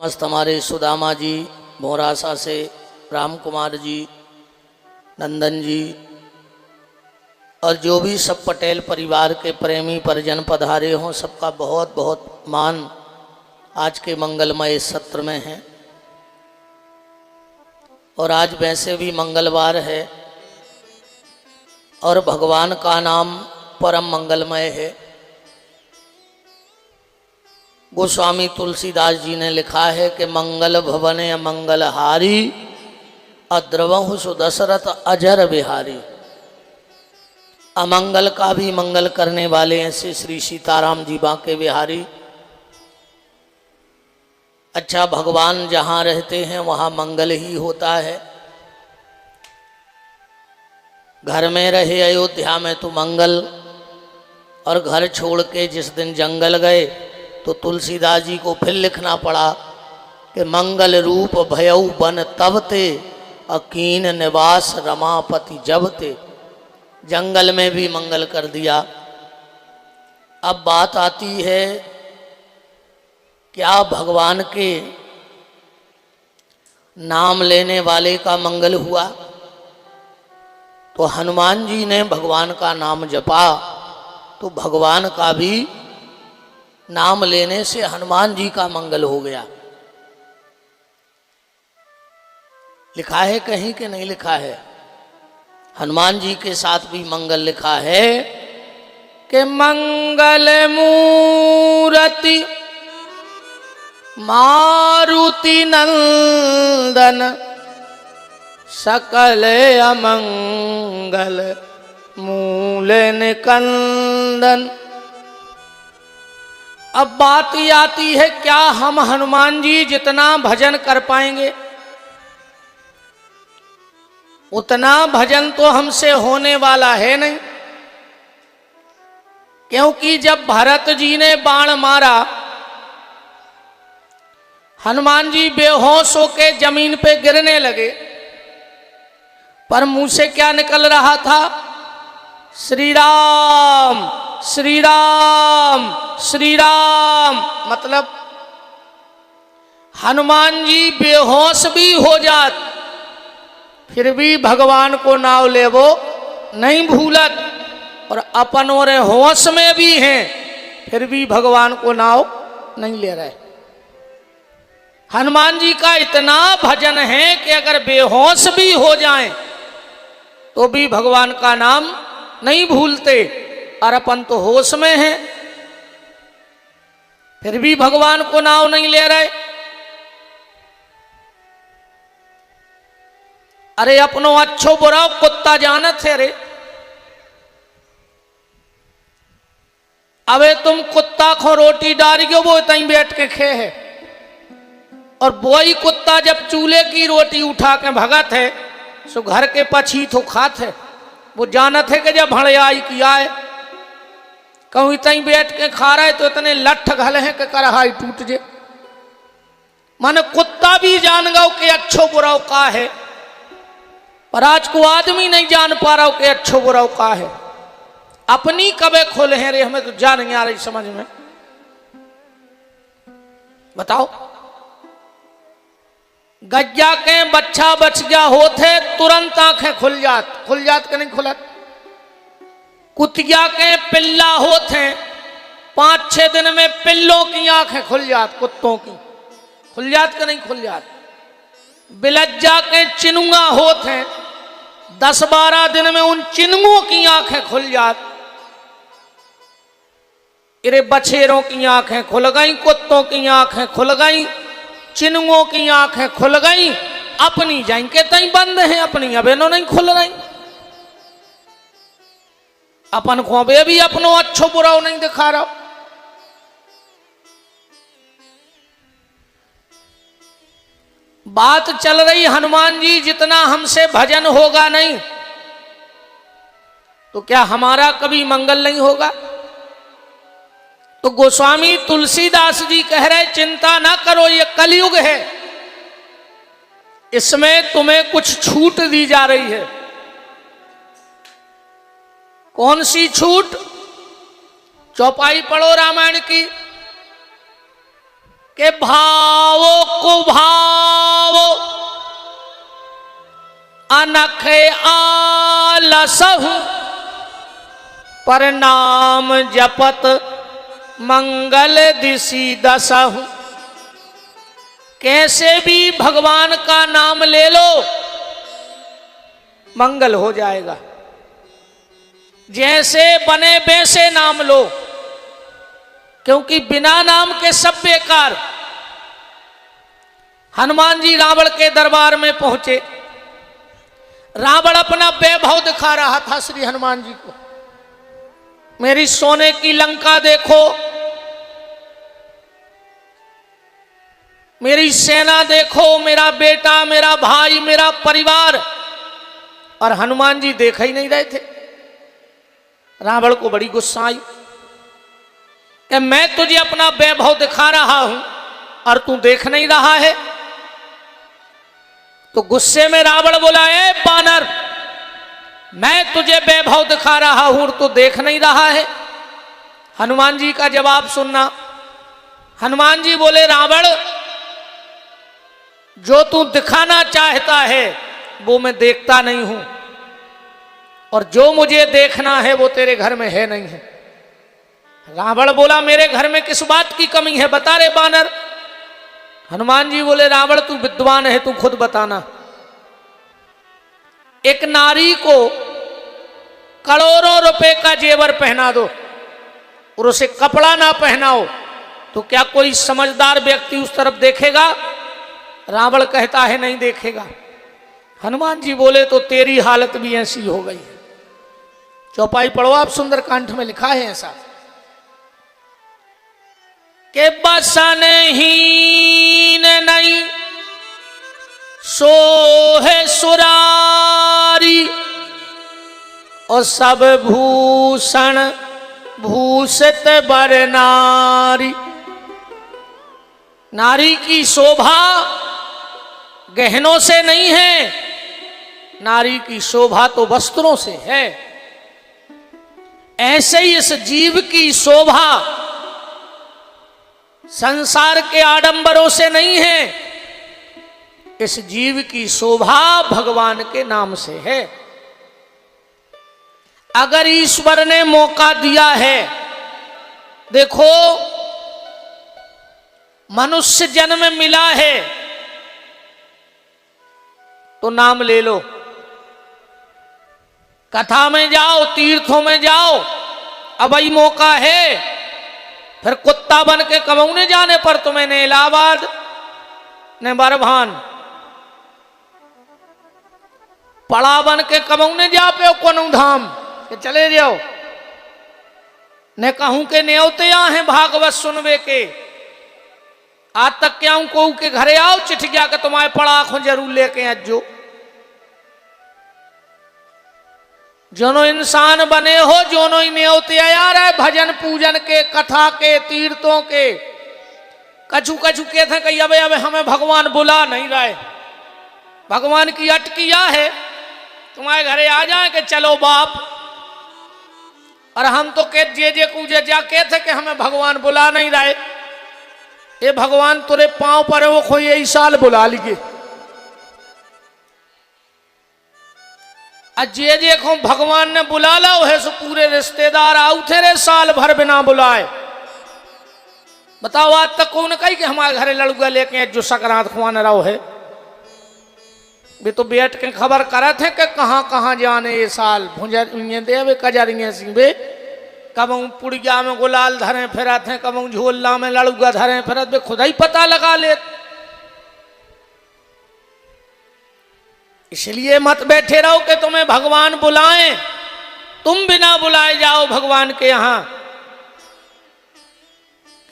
मस्त हमारे सुदामा जी भोरासा से, राम कुमार जी, नंदन जी और जो भी सब पटेल परिवार के प्रेमी परिजन पधारे हों, सबका बहुत बहुत मान आज के मंगलमय सत्र में है। और आज वैसे भी मंगलवार है और भगवान का नाम परम मंगलमय है। गोस्वामी तुलसीदास जी ने लिखा है कि मंगल भवन मंगलहारी, अद्रवहु सुदशरथ अजर बिहारी। अमंगल का भी मंगल करने वाले ऐसे श्री सीताराम जी बांके बिहारी। अच्छा, भगवान जहाँ रहते हैं वहाँ मंगल ही होता है। घर में रहे अयोध्या में तो मंगल, और घर छोड़ के जिस दिन जंगल गए तो तुलसीदास जी को फिर लिखना पड़ा कि मंगल रूप भयउ बन तब ते, अकीन निवास रमापति जब ते। जंगल में भी मंगल कर दिया। अब बात आती है, क्या भगवान के नाम लेने वाले का मंगल हुआ? तो हनुमान जी ने भगवान का नाम जपा तो भगवान का भी नाम लेने से हनुमान जी का मंगल हो गया। लिखा है कहीं कि नहीं लिखा है? हनुमान जी के साथ भी मंगल लिखा है कि मंगल मूरति मारुति नंदन, सकल अमंगल मूल निकंदन। अब बात ये आती है, क्या हम हनुमान जी जितना भजन कर पाएंगे? उतना भजन तो हमसे होने वाला है नहीं, क्योंकि जब भरत जी ने बाण मारा, हनुमान जी बेहोश होके जमीन पे गिरने लगे, पर मुंह से क्या निकल रहा था? श्री राम श्री राम श्री राम। मतलब हनुमान जी बेहोश भी हो जात, फिर भी भगवान को नाव लेवो नहीं भूलत, और अपन और होश में भी हैं फिर भी भगवान को नाव नहीं ले रहे। हनुमान जी का इतना भजन है कि अगर बेहोश भी हो जाएं तो भी भगवान का नाम नहीं भूलते, और अपन तो होश में हैं फिर भी भगवान को नाव नहीं ले रहे। अरे अपनो अच्छो बुरा कुत्ता जानत है रे। अबे तुम कुत्ता को रोटी डाल गयो, वो तई बैठ के खे है, और वही कुत्ता जब चूल्हे की रोटी उठा के भगत है सो घर के पछी तो खात है। वो जानत है कि जब भड़याई किया है, कहूँ तई बैठ के खा रहा है तो इतने लठ घले हैं कि करहाई टूट जे। माने कुत्ता भी जान गो कि अच्छो बुरा का है, पर आज को आदमी नहीं जान पा रहा कि अच्छो बुरा का है। अपनी कबे खोले हैं रे, हमें तो जान नहीं आ रही समझ में। बताओ, गज्जा के बच्चा बच गया होते तुरंत आंखें खुल जात के नहीं खुलत। कुतिया के पिल्ला होते 5-6 दिन में पिल्लों की आंखें खुल जात, कुत्तों की खुल जात के नहीं खुल जात। बिलज्जा के चिनुआ होते 10-12 दिन में उन चिनुओं की आंखें खुल जात। इरे बछेरों की आंखें खुल गई, कुत्तों की आंखें खुल गई, चिनुओं की आंखें खुल गई। अपनी जाएंगे तई बंद है, अपनी अबे नो नहीं खुल रही। अपन को अबे भी अपनो अच्छो बुरा नहीं दिखा रहा। बात चल रही हनुमान जी जितना हमसे भजन होगा नहीं तो क्या हमारा कभी मंगल नहीं होगा? तो गोस्वामी तुलसीदास जी कह रहे, चिंता ना करो, ये कलयुग है, इसमें तुम्हें कुछ छूट दी जा रही है। कौन सी छूट? चौपाई पढ़ो रामायण की, के भावों अनखे आलसहु पर नाम जपत मंगल दिशि दसहु। कैसे भी भगवान का नाम ले लो मंगल हो जाएगा, जैसे बने वैसे नाम लो, क्योंकि बिना नाम के सब बेकार। हनुमान जी रावण के दरबार में पहुंचे। रावण अपना वैभव दिखा रहा था श्री हनुमान जी को। मेरी सोने की लंका देखो, मेरी सेना देखो, मेरा बेटा, मेरा भाई, मेरा परिवार। और हनुमान जी देख ही नहीं रहे थे। रावण को बड़ी गुस्सा आई कि मैं तुझे अपना वैभव दिखा रहा हूं और तू देख नहीं रहा है। तो गुस्से में रावण बोला, ए बानर, मैं तुझे वैभव दिखा रहा हूं और तू देख नहीं रहा है। हनुमान जी का जवाब सुनना। हनुमान जी बोले, रावण, जो तू दिखाना चाहता है वो मैं देखता नहीं हूं, और जो मुझे देखना है वो तेरे घर में है नहीं है। रावण बोला, मेरे घर में किस बात की कमी है, बता रे बानर। हनुमान जी बोले, रावण तू विद्वान है, तू खुद बताना। एक नारी को करोड़ों रुपए का जेवर पहना दो और उसे कपड़ा ना पहनाओ तो क्या कोई समझदार व्यक्ति उस तरफ देखेगा? रावण कहता है नहीं देखेगा। हनुमान जी बोले, तो तेरी हालत भी ऐसी हो गई है। चौपाई पढ़ो आप, सुंदरकांड में लिखा है ऐसा के बसन हीन नहीं सोहे सुरारी, और सब भूषण भूषित बर नारी। नारी की शोभा गहनों से नहीं है, नारी की शोभा तो वस्त्रों से है। ऐसे ही इस जीव की शोभा संसार के आडंबरों से नहीं है, इस जीव की शोभा भगवान के नाम से है। अगर ईश्वर ने मौका दिया है, देखो मनुष्य जन्म मिला है तो नाम ले लो, कथा में जाओ, तीर्थों में जाओ, अब ही मौका है। फिर कुत्ता बन के कमौने जाने पर तुम्हें न इलाहाबाद न बरभान, पड़ा बन के कमौने जा पे कोनु धाम के चले जाओ। ने कहूं के न्योते हैं भागवत सुनवे के, आज तक क्या को के घरे आओ चिट्ठी जाकर तुम्हारे पड़ा आंखों जरूर लेके अज्जो। जोनो इंसान बने हो, जोनो ही न्योते यार है भजन पूजन के, कथा के, तीर्थों के। कछु कछु के थे कि अब हमें भगवान बुला नहीं रहे, भगवान की अटकिया है, तुम्हारे घरे आ जाए कि चलो बाप। और हम तो के जे कूजे जाके थे कि हमें भगवान बुला नहीं रहे। ये भगवान तुरे पांव पर वो कोई यही साल बुला लीजिए। जे को भगवान ने बुला ला है सो पूरे रिश्तेदार आउ थे साल भर बिना बुलाए। बताओ आज तक कौन कही कि हमारे घरे लड़ुआ लेके जो सकरात खुआने रहो है। वे तो बैठ के खबर करा थे कि कहाँ कहाँ जाने ये साल भुंजरिए देवे कजरिए सिंह कबू पुड़िया में गुलाल धरे फिरत हैं, कबू झोला में लड़ुआ धरे फिरत, वे खुदा ही पता लगा ले। इसलिए मत बैठे रहो कि तुम्हें भगवान बुलाएं, तुम बिना बुलाए जाओ भगवान के यहां,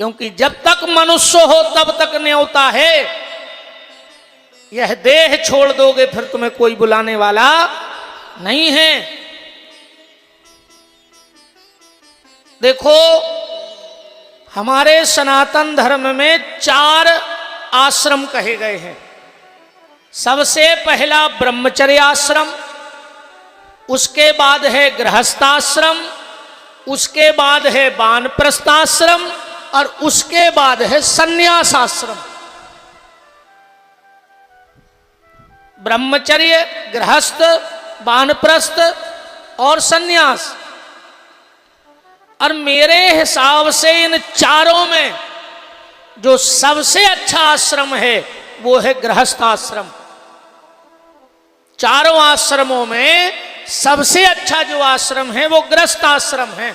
क्योंकि जब तक मनुष्य हो तब तक न्योता है। यह देह छोड़ दोगे फिर तुम्हें कोई बुलाने वाला नहीं है। देखो हमारे सनातन धर्म में 4 आश्रम कहे गए हैं। सबसे पहला ब्रह्मचर्य आश्रम, उसके बाद है गृहस्थाश्रम, उसके बाद है वानप्रस्थाश्रम और उसके बाद है संन्यास आश्रम। ब्रह्मचर्य, गृहस्थ, वानप्रस्थ और सन्यास। और मेरे हिसाब से इन चारों में जो सबसे अच्छा आश्रम है वो है गृहस्थ आश्रम। चारों आश्रमों में सबसे अच्छा जो आश्रम है वो गृहस्थ आश्रम है।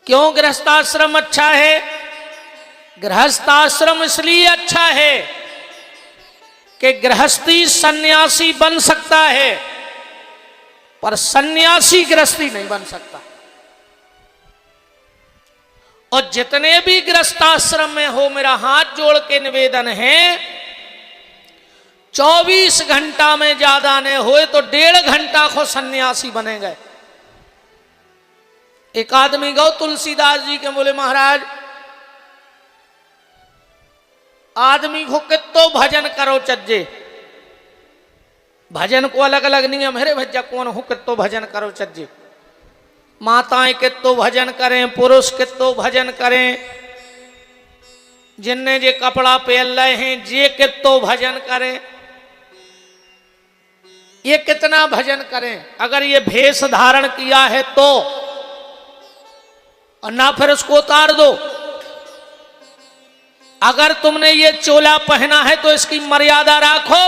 क्यों गृहस्थ आश्रम अच्छा है? गृहस्थ आश्रम इसलिए अच्छा है कि गृहस्थी सन्यासी बन सकता है, पर सन्यासी गृहस्थी नहीं बन सकता। और जितने भी गृहस्थ आश्रम में हो, मेरा हाथ जोड़ के निवेदन है, 24 घंटा में ज्यादा नहीं होए तो 1.5 घंटा को सन्यासी बने गए। एक आदमी गौ तुलसीदास जी के बोले, महाराज आदमी को कितो भजन करो चज्जे। भजन को अलग अलग नियम है, भज्जा कौन हो कितो भजन करो चज्जे। माताएं कितो भजन करें, पुरुष कितो भजन करें, जिनने जे कपड़ा पहन रहे हैं जे कितो भजन करें। ये कितना भजन करें? अगर ये भेष धारण किया है तो, और ना फिर उसको उतार दो। अगर तुमने ये चोला पहना है तो इसकी मर्यादा रखो,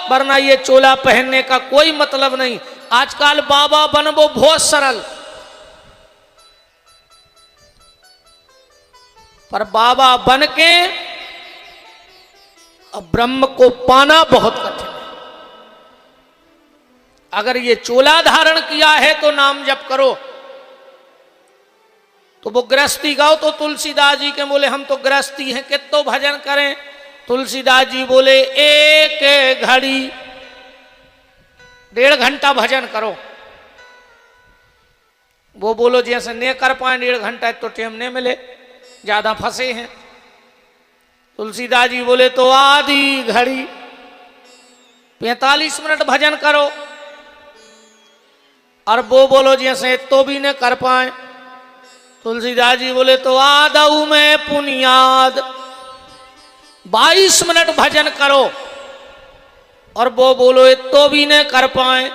वरना ये चोला पहनने का कोई मतलब नहीं। आजकल बाबा बन वो बहुत सरल, पर बाबा बन के ब्रह्म को पाना बहुत कठिन है। अगर ये चोला धारण किया है तो नाम जप करो, तो वो गृहस्थी गाओ। तो तुलसीदास जी के बोले, हम तो गृहस्थी हैं, कितो भजन करें। तुलसीदास जी बोले, 1 घड़ी 1.5 घंटा भजन करो। वो बोलो जैसे नहीं कर पाए 1.5 घंटा, तो टाइम नहीं मिले, ज्यादा फंसे हैं। तुलसीदास जी बोले, तो आधी घड़ी 45 मिनट भजन करो। और वो बोलो जैसे तो भी नहीं कर पाए। तुलसीदास जी बोले, तो आदऊ में पुनियाद 22 मिनट भजन करो। और वो बोलो तो भी नहीं कर पाए।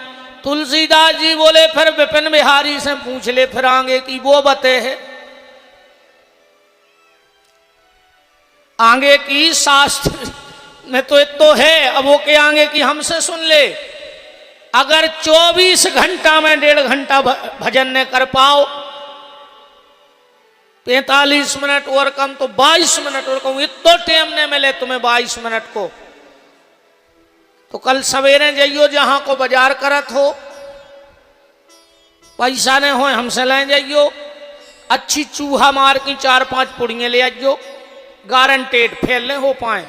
तुलसीदास जी बोले, फिर विपिन बिहारी से पूछ ले, फिर आगे की वो बते है, आगे की शास्त्र में तो है, अब वो के आगे की हमसे सुन ले। अगर 24 घंटा में 1.5 घंटा भजन न कर पाओ, 45 मिनट और कम तो 22 मिनट और कम, इतो टाइम नहीं मिले तुम्हें 22 मिनट को, तो कल सवेरे जाइयो जहां को बाजार करत हो, पैसा नहीं हो हमसे ले जाइयो, अच्छी चूहा मार की 4-5 पुड़ियां ले आइयो, गारंटेड फेल नहीं हो पाए।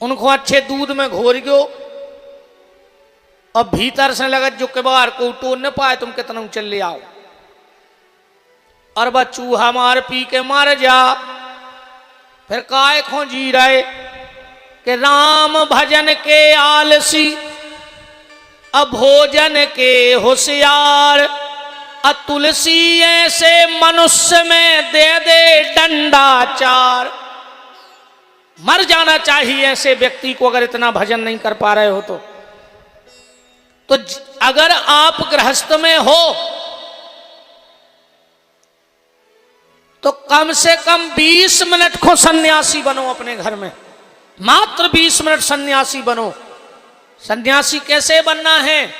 उनको अच्छे दूध में घोरियो, और भीतर से लगत जो के बाहर को टोन न पाए, तुम कितना चल ले आओ। और वह चूहा मार पी के मार जा, फिर काय खो जी रहे कि राम भजन के आलसी, अभोजन के होशियार, तुलसी ऐसे मनुष्य में दे दे डंडा चार। मर जाना चाहिए ऐसे व्यक्ति को अगर इतना भजन नहीं कर पा रहे हो तो। अगर आप गृहस्थ में हो तो कम से कम 20 मिनट को सन्यासी बनो अपने घर में, मात्र 20 मिनट सन्यासी बनो। सन्यासी कैसे बनना है?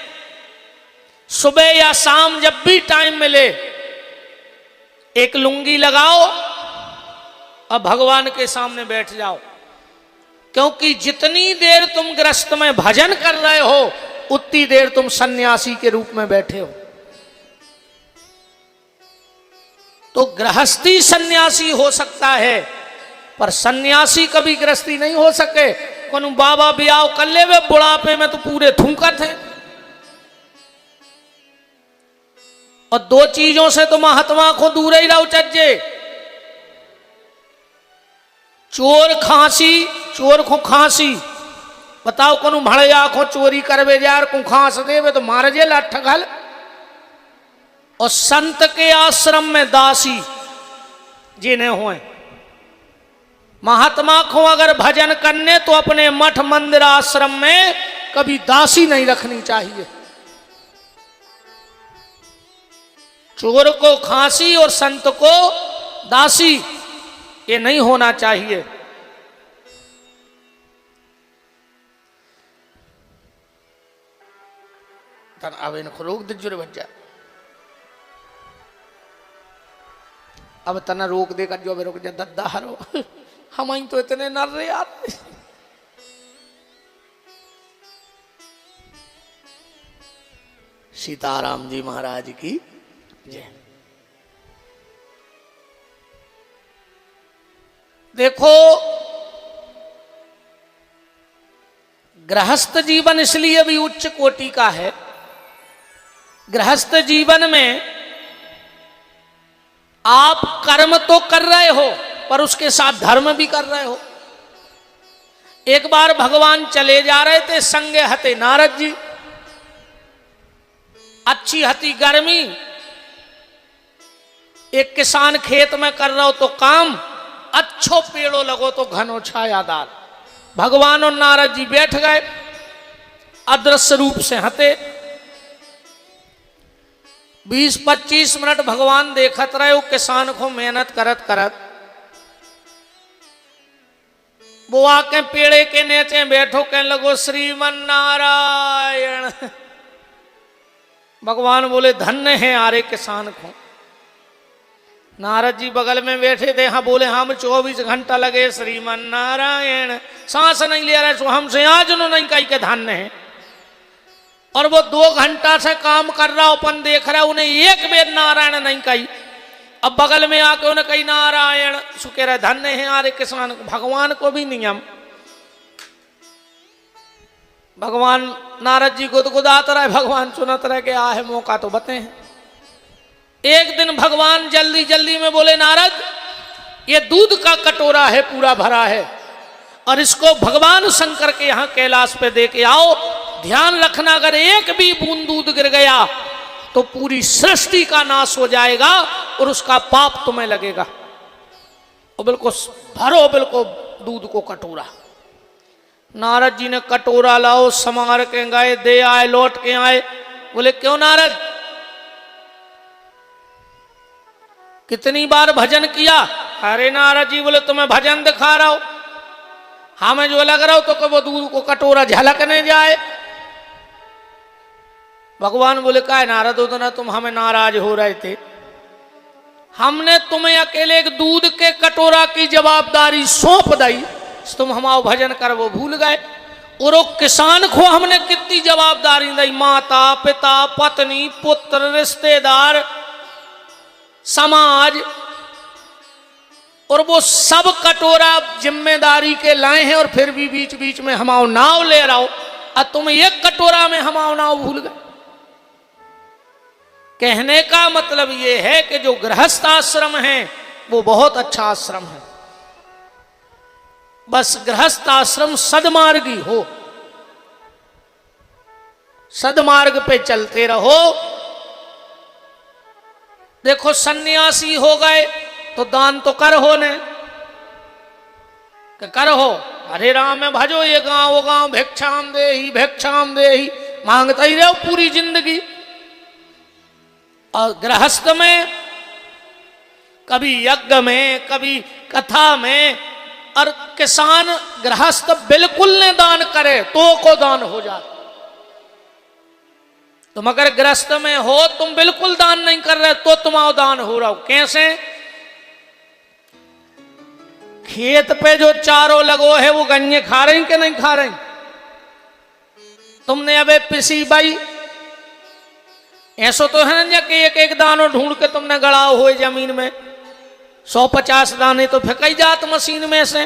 सुबह या शाम जब भी टाइम मिले, एक लुंगी लगाओ और भगवान के सामने बैठ जाओ। क्योंकि जितनी देर तुम गृहस्थ में भजन कर रहे हो, उतनी देर तुम सन्यासी के रूप में बैठे हो। तो गृहस्थी सन्यासी हो सकता है, पर सन्यासी कभी गृहस्थी नहीं हो सके। कौन बाबा ब्याह कर ले वे बुढ़ापे में तो पूरे थूकत है। और 2 चीजों से तो महात्मा को दूर ही रहो चज्जे, चोर खांसी, चोर को खांसी। बताओ कौन भड़या को चोरी करवे जार को खांस देवे तो मार जे लाठ घल। और संत के आश्रम में दासी जिन्हें हुए, महात्मा को अगर भजन करने तो अपने मठ मंदिर आश्रम में कभी दासी नहीं रखनी चाहिए। चोर को खांसी और संत को दासी, ये नहीं होना चाहिए। अब इनको रोक दीजिए बच्चा, अब तना रोक देकर जो रुक जा दद्दा हरो, हम तो इतने नर रहे यार। सीताराम जी महाराज की जय। देखो गृहस्थ जीवन इसलिए भी उच्च कोटि का है। गृहस्थ जीवन में आप कर्म तो कर रहे हो पर उसके साथ धर्म भी कर रहे हो। एक बार भगवान चले जा रहे थे, संगे हते नारद जी। अच्छी हती गर्मी, एक किसान खेत में कर रहा हो तो काम, अच्छो पेड़ो लगो तो घनो छायादार। भगवान और नारद जी बैठ गए, अदृश्य रूप से हते। 20-25 मिनट भगवान देखत रहे, वो किसान को मेहनत करत करत। वो आके पेड़े के नीचे बैठो, कहने लगो श्रीमन नारायण। भगवान बोले धन्य है आरे किसान को। नारद जी बगल में बैठे थे, हाँ बोले हम 24 घंटा लगे श्रीमन नारायण, सांस नहीं ले रहे, सो हमसे आज नो नहीं कही के धन्य है। और वो 2 घंटा से काम कर रहा, अपन देख रहा, उन्हें एक बेर नारायण नहीं कही। अब बगल में आके उन्हें कही नारायण, सो कह रहे धन्य है आरे किसान को। भगवान को भी नियम। भगवान नारद जी गुदगुदात रहे, भगवान सुनत रहे कि आहे मौका तो बते हैं। एक दिन भगवान जल्दी जल्दी में बोले नारद, ये दूध का कटोरा है, पूरा भरा है, और इसको भगवान शंकर के यहां कैलाश पे दे के आओ। ध्यान रखना, अगर एक भी बूंद दूध गिर गया तो पूरी सृष्टि का नाश हो जाएगा और उसका पाप तुम्हें लगेगा। और बिल्कुल भरो, बिल्कुल दूध को कटोरा। नारद जी ने कटोरा लाओ, समार के गए, दे आए, लौट के आए। बोले क्यों नारद, कितनी बार भजन किया? अरे नारद जी बोले तुम्हें भजन दिखा रहा हो, हमें जो लग रहा हो तो वो दूध को कटोरा झलकने जाए। भगवान बोले का है नारद, उतना तुम हमें नाराज हो रहे थे। हमने तुम्हें अकेले एक दूध के कटोरा की जवाबदारी सौंप दी, तुम हमारा भजन कर वो भूल गए। और वो किसान को हमने कितनी जवाबदारी दी, माता पिता पत्नी पुत्र रिश्तेदार समाज, और वो सब कटोरा जिम्मेदारी के लाए हैं, और फिर भी बीच बीच में हमारा नाव ले रहा हो, और तुम एक कटोरा में हमारा नाव भूल गए। कहने का मतलब ये है कि जो गृहस्थ आश्रम है वो बहुत अच्छा आश्रम है। बस गृहस्थ आश्रम सदमार्गी हो, सदमार्ग पे चलते रहो। देखो सन्यासी हो गए तो दान तो कर हो ने, कर हो, हरे राम में भजो, ये गांव वो गांव, भिक्षाम दे ही मांगता ही रहो पूरी जिंदगी। और गृहस्थ में कभी यज्ञ में, कभी कथा में, और किसान गृहस्थ बिल्कुल ने दान करे तो को दान हो जाता। तुम अगर गृहस्थ में हो, तुम बिल्कुल दान नहीं कर रहे तो तुम्हारा दान हो रहा हो। कैसे? खेत पे जो चारों लगो है वो गन्ने खा रही कि नहीं खा रही? तुमने अबे पिसी बाई, ऐसा तो है ना कि एक एक दानो ढूंढ के तुमने गड़ा हुए जमीन में, 150 दाने तो फेंकाई जात मशीन में से।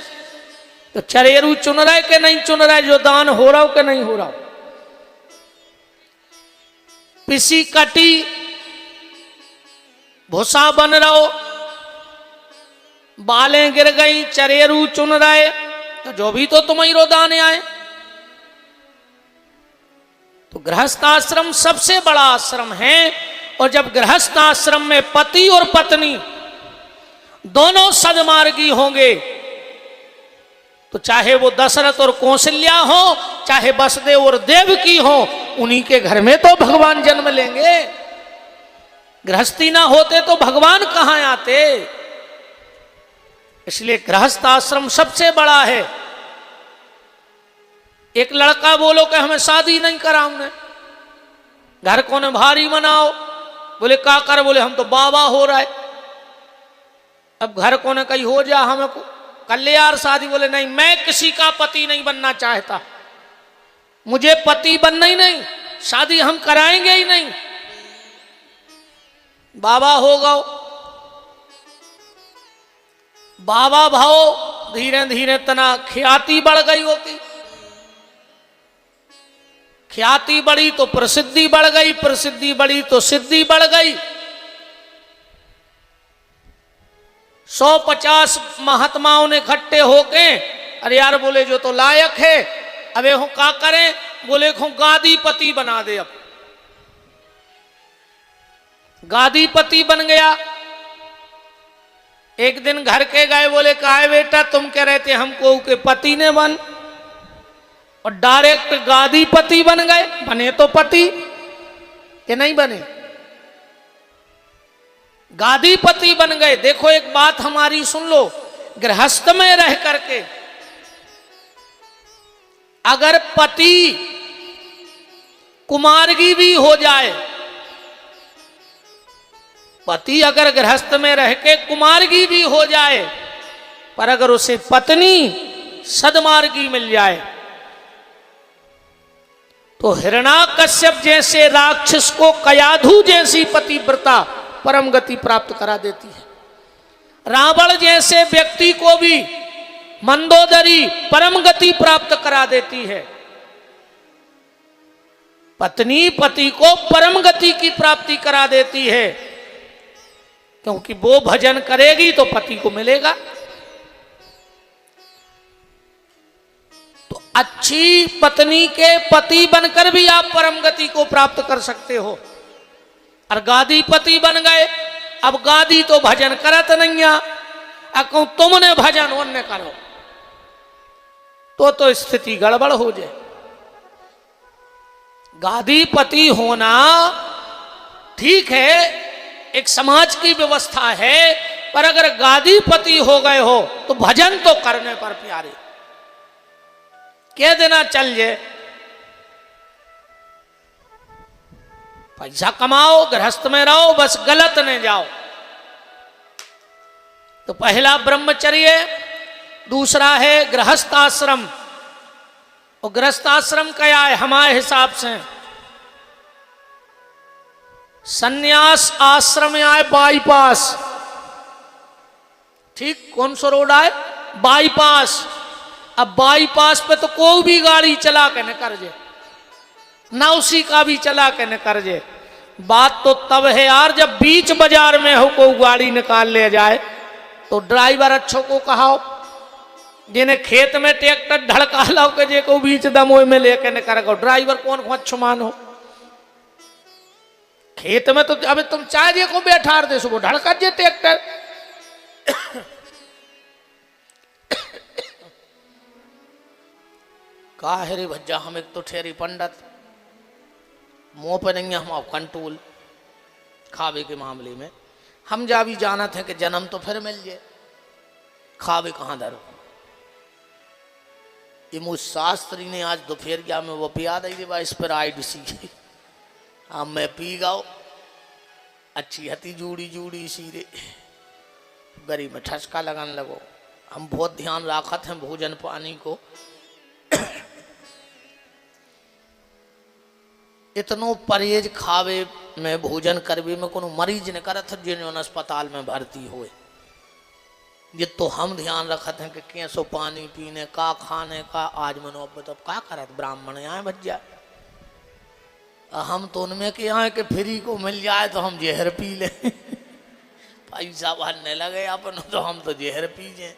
तो चरेरू चुन रहे कि नहीं चुन रहे, जो दान हो रहा हो कि नहीं हो रहा हो? पिसी कटी भूसा बन रहो, बालें गिर गई, चरेरू चुन रहे, तो जो भी तो तुम्हारी रो दाने आए। तो गृहस्थ आश्रम सबसे बड़ा आश्रम है। और जब गृहस्थ आश्रम में पति और पत्नी दोनों सदमार्गी होंगे तो चाहे वो दशरथ और कौशल्या हो, चाहे वसुदेव और देवकी हो, उन्हीं के घर में तो भगवान जन्म लेंगे। गृहस्थी ना होते तो भगवान कहां आते। इसलिए गृहस्थ आश्रम सबसे बड़ा है। एक लड़का बोलो कि हमें शादी नहीं कराऊंगे, घर को ने भारी मनाओ, बोले का कर, बोले हम तो बाबा हो रहा है। अब घर को ने कही हो जा हमें कर ले यार शादी, बोले नहीं मैं किसी का पति नहीं बनना चाहता, मुझे पति बनना ही नहीं, शादी हम कराएंगे ही नहीं। बाबा हो गओ, बाबा भाव धीरे धीरे तना ख्याति बढ़ गई होती, ख्याति बढ़ी तो प्रसिद्धि बढ़ गई, प्रसिद्धि बढ़ी तो सिद्धि बढ़ गई। 150 महात्माओं ने इकट्ठे होके अरे यार बोले जो तो लायक है, अबे हो क्या करें, बोले को गादीपति बना दे। अब गादीपति बन गया। एक दिन घर के गए, बोले काहे बेटा तुम कह रहे थे हमको के पति ने बन, और डायरेक्ट गादीपति बन गए। बने तो पति कि नहीं बने, गादीपति बन गए। देखो एक बात हमारी सुन लो, गृहस्थ में रह करके अगर पति कुमारगी भी हो जाए, पति अगर गृहस्थ में रह के कुमारगी भी हो जाए, पर अगर उसे पत्नी सदमार्गी मिल जाए तो हिरण्याकश्यप जैसे राक्षस को कयाधु जैसी पतिव्रता परम गति प्राप्त करा देती है। रावण जैसे व्यक्ति को भी मंदोदरी परम गति प्राप्त करा देती है। पत्नी पति को परम गति की प्राप्ति करा देती है, क्योंकि वो भजन करेगी तो पति को मिलेगा। तो अच्छी पत्नी के पति बनकर भी आप परम गति को प्राप्त कर सकते हो। और गादीपति बन गए, अब गादी तो भजन करत नहीं है, कहूं तुमने भजन उन्ने करो तो स्थिति गड़बड़ हो जाए। गादीपति होना ठीक है, एक समाज की व्यवस्था है, पर अगर गादीपति हो गए हो तो भजन तो करने पर प्यारे कह देना चल जाए। पैसा कमाओ, गृहस्थ में रहो, बस गलत नहीं जाओ। तो पहला ब्रह्मचर्य, दूसरा है गृहस्थ आश्रम। और गृहस्थ आश्रम क्या है हमारे हिसाब से? सन्यास आश्रम आए बाईपास, ठीक कौन सा रोड आए? बाईपास। अब बाईपास पे तो कोई भी गाड़ी चला के न कर जे, ना उसी का भी चला के न कर जे। बात तो तब है यार जब बीच बाजार में हो कोई गाड़ी निकाल ले जाए तो ड्राइवर अच्छों को कहाओ, जिन्हें खेत में ट्रैक्टर ढड़का लो के जे को बीच दमोई में लेके न कर, ड्राइवर कौन को अच्छो मानो। खेत में तो अबे तुम चाहे जे को बैठा दे सो ढड़का जे ट्रैक्टर। का है रे भज्जा, हम एक तो ठहरी पंडित, मुंह पे नहीं है हम कंट्रोल खावे के मामले में। हम जा भी जानत है कि जन्म तो फिर मिल जाए, खावे कहाँ दरो। ये मुझ शास्त्री ने आज दोपहर में वो पिया दे दे इस पर आई सी, अब मैं पी गाओ, अच्छी हती जूड़ी जूड़ी सीरे, गरीब में ठसका लगाने लगो। हम बहुत ध्यान राखत हैं भोजन पानी को। इतनो परहेज खावे में भोजन करवे में कोनो मरीज ने करत जिन अस्पताल में भर्ती हुए, ये तो हम ध्यान रखते हैं कि कैसो पानी पीने का, खाने का। आज मनोबत अब क्या करत ब्राह्मण यहाँ भज्जा, हम तो उनमें के यहाँ के फ्री को मिल जाए तो हम जहर पी ले। पैसा भरने लगे अपन तो हम तो जहर पी जाए।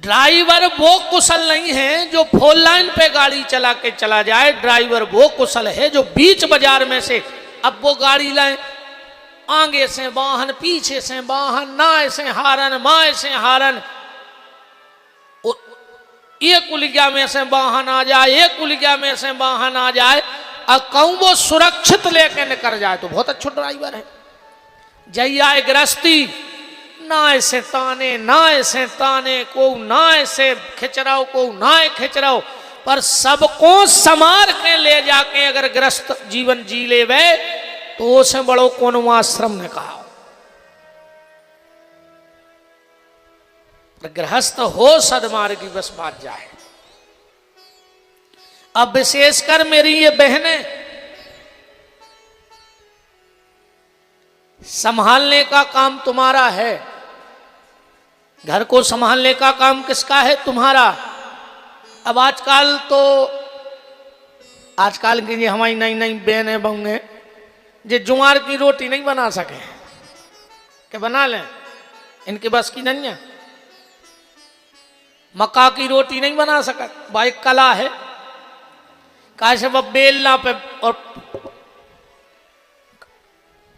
ड्राइवर वो कुशल नहीं है जो फोर लाइन पे गाड़ी चला के चला जाए, ड्राइवर वो कुशल है जो बीच बाजार में से अब वो गाड़ी लाए आगे से वाहन, पीछे से वाहन, नाय से हारन, माय से हारन, एक उलिया में से वाहन आ जाए, एक उलिया में से वाहन आ जाए और कहूं वो सुरक्षित लेके निकल जाए तो बहुत अच्छा ड्राइवर है। जैया गृहस्थी नाय से ताने को नाय से खिंच रहो, को नाय खिंच रहो, पर सबको समार के ले जाके अगर ग्रस्त जीवन जी ले वे तो उसे बड़ो कौन आश्रम ने कहा। गृहस्थ हो सदमार्गी बस बात जाए। अब विशेषकर मेरी ये बहनें, संभालने का काम तुम्हारा है, घर को संभालने का काम किसका है? तुम्हारा। अब आजकल की ये हमारी नई नई बहनें बहूंगे जो ज्वार की रोटी नहीं बना सके, क्या बना लें? इनके बस की नहीं है। मक्का की रोटी नहीं बना सका, भाई कला है। कैसे वह बेलना पे और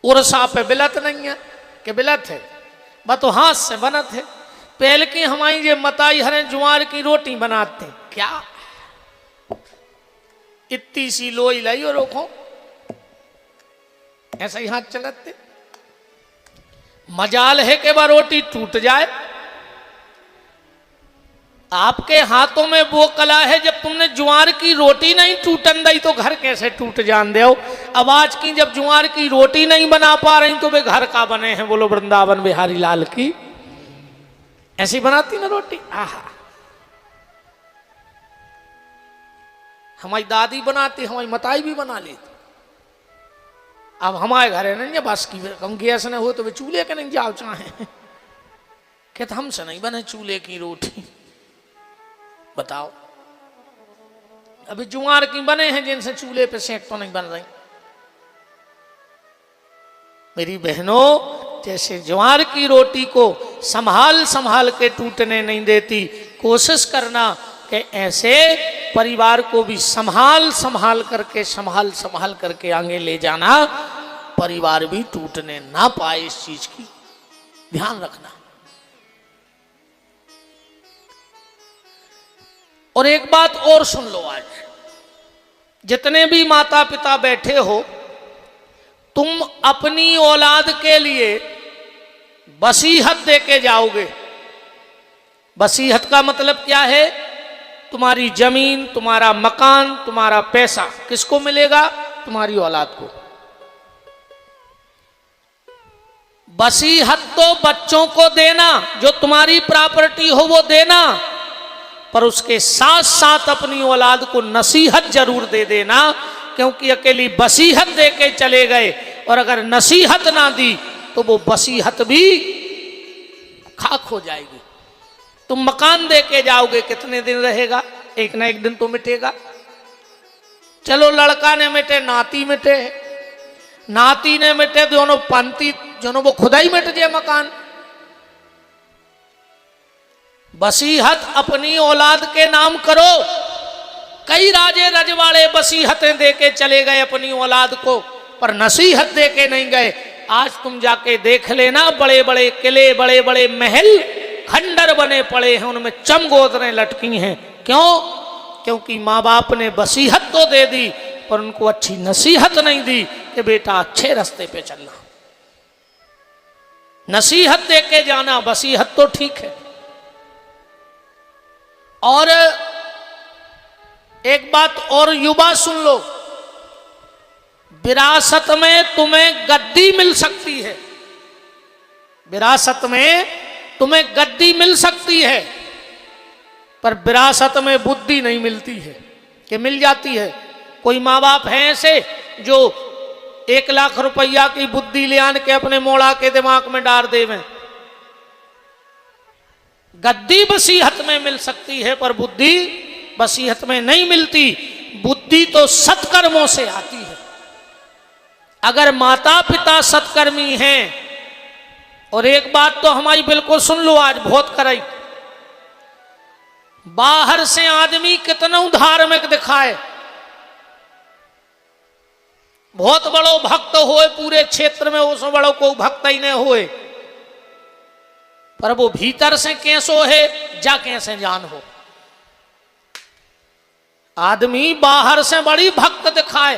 उरसा पे बिलत नहीं है कि बिलत है, वह तो हाथ से बनत है। पहले की हमारी ये मताई हरे ज्वार की रोटी बनाते, क्या इतनी सी लोई लाई और रोको ऐसा ही हाथ चलाते। मजाल है कि वह रोटी टूट जाए। आपके हाथों में वो कला है, जब तुमने ज्वार की रोटी नहीं टूटन दी तो घर कैसे टूट जान दे। अब आज की जब ज्वार की रोटी नहीं बना पा रही तो वे घर का बने हैं? बोलो वृंदावन बिहारी लाल की। ऐसी बनाती ना रोटी। आहा, हमारी दादी बनाती, हमारी मताई भी बना लेती। अब हमारे घर है नहीं बस की, हम गैस न हो तो वे चूल्हे के नहीं जाओ चाहे, कहते हमसे नहीं बने चूल्हे की रोटी। बताओ, अभी ज्वार की बने हैं जिनसे चूल्हे पे सेक तो नहीं बन रही। मेरी बहनों, जैसे ज्वार की रोटी को संभाल संभाल के टूटने नहीं देती, कोशिश करना कि ऐसे परिवार को भी संभाल संभाल करके आगे ले जाना, परिवार भी टूटने ना पाए। इस चीज की ध्यान रखना। और एक बात और सुन लो, आज जितने भी माता पिता बैठे हो, तुम अपनी औलाद के लिए वसीयत दे के जाओगे। वसीयत का मतलब क्या है? तुम्हारी जमीन, तुम्हारा मकान, तुम्हारा पैसा किसको मिलेगा? तुम्हारी औलाद को। वसीयत तो बच्चों को देना, जो तुम्हारी प्रॉपर्टी हो वो देना, पर उसके साथ साथ अपनी औलाद को नसीहत जरूर दे देना, क्योंकि अकेली वसीयत दे के चले गए और अगर नसीहत ना दी तो वो वसीयत भी खाक हो जाएगी। तुम मकान दे के जाओगे, कितने दिन रहेगा? एक ना एक दिन तो मिटेगा। चलो लड़का ने मिटे, नाती मिटे, नाती ने मिटे, दोनों पंती दोनों वो खुदा ही मिट जाए मकान। वसीयत अपनी औलाद के नाम करो। कई राजे रजवाड़े वसीयतें दे के चले गए अपनी औलाद को, पर नसीहत दे के नहीं गए। आज तुम जाके देख लेना, बड़े बड़े किले, बड़े बड़े महल, खंडर बने पड़े हैं, उनमें चमगोदरें लटकी हैं। क्यों? क्योंकि माँ बाप ने वसीयत तो दे दी पर उनको अच्छी नसीहत नहीं दी कि बेटा अच्छे रास्ते पे चलना। नसीहत दे के जाना, वसीयत तो ठीक है। और एक बात और युवा सुन लो, विरासत में तुम्हें गद्दी मिल सकती है। विरासत में तुम्हें गद्दी मिल सकती है, पर विरासत में बुद्धि नहीं मिलती है। कि मिल जाती है? कोई माँ बाप हैं ऐसे जो 1 लाख रुपया की बुद्धि ले आन के अपने मोड़ा के दिमाग में डाल देवें। गद्दी वसीयत में मिल सकती है, पर बुद्धि वसीयत में नहीं मिलती। बुद्धि तो सत्कर्मों से आती है। अगर माता पिता सत्कर्मी हैं, और एक बात तो हमारी बिल्कुल सुन लो, आज बहुत कराई, बाहर से आदमी कितना धार्मिक दिखाए, बहुत बड़ो भक्त होए पूरे क्षेत्र में, उसमें बड़ो को भक्त ही नहीं होए, पर वो भीतर से कैसो है जा कैसे जान हो। आदमी बाहर से बड़ी भक्त दिखाए,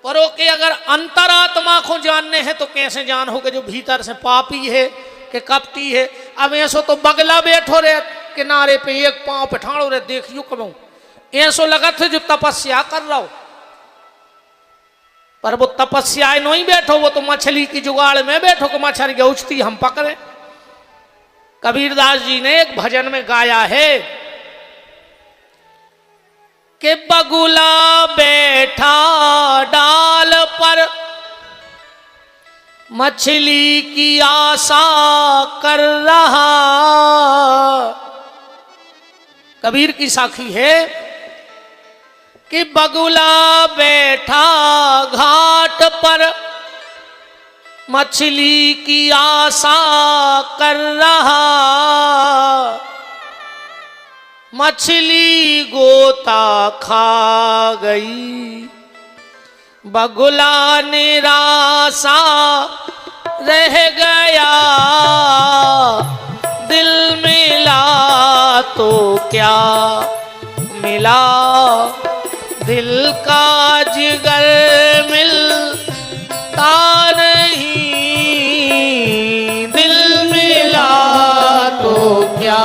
पर ओके अगर अंतरात्मा को जानने हैं तो कैसे जान हो कि जो भीतर से पापी है कि कपटी है। अब ऐसो तो बगला बैठो रे किनारे पे, एक पांव पिठाड़ो रे, देखियो कबू ऐसो लगत है जो तपस्या कर रहा हो, पर वो तपस्या नहीं बैठो, वो तो मछली की जुगाड़ में बैठो कि मछली गौचती हम पकड़े। कबीरदास जी ने एक भजन में गाया है कि बगुला बैठा डाल पर मछली की आशा कर रहा। कबीर की साखी है कि बगुला बैठा घाट पर मछली की आशा कर रहा। मछली गोता खा गई, बगुला निराशा रह गया। दिल मिला तो क्या मिला, दिल का जिगर मिलता नहीं। दिल मिला तो क्या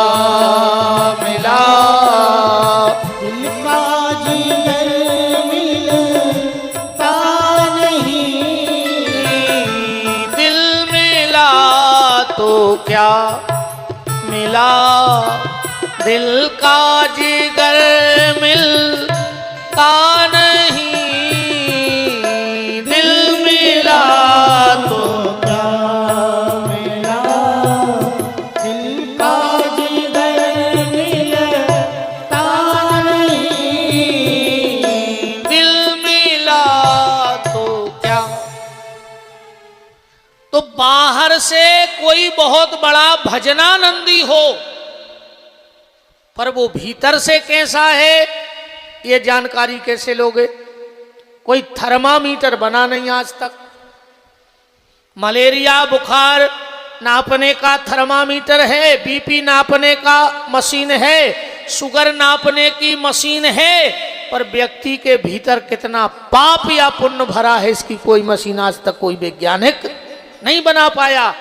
मिला, दिल का जिगर मिलता नहीं। दिल मिला तो क्या मिला, दिल का जिगर मिलता नहीं। दिल मिला तो क्या मिला, दिल का जिगर मिलता नहीं। दिल मिला तो क्या। तो बाहर से कोई बहुत बड़ा भजनानंदी हो, पर वो भीतर से कैसा है ये जानकारी कैसे लोगे। कोई थर्मामीटर बना नहीं आज तक। मलेरिया बुखार नापने का थर्मामीटर है, बीपी नापने का मशीन है, शुगर नापने की मशीन है, पर व्यक्ति के भीतर कितना पाप या पुण्य भरा है इसकी कोई मशीन आज तक कोई वैज्ञानिक नहीं बना पाया।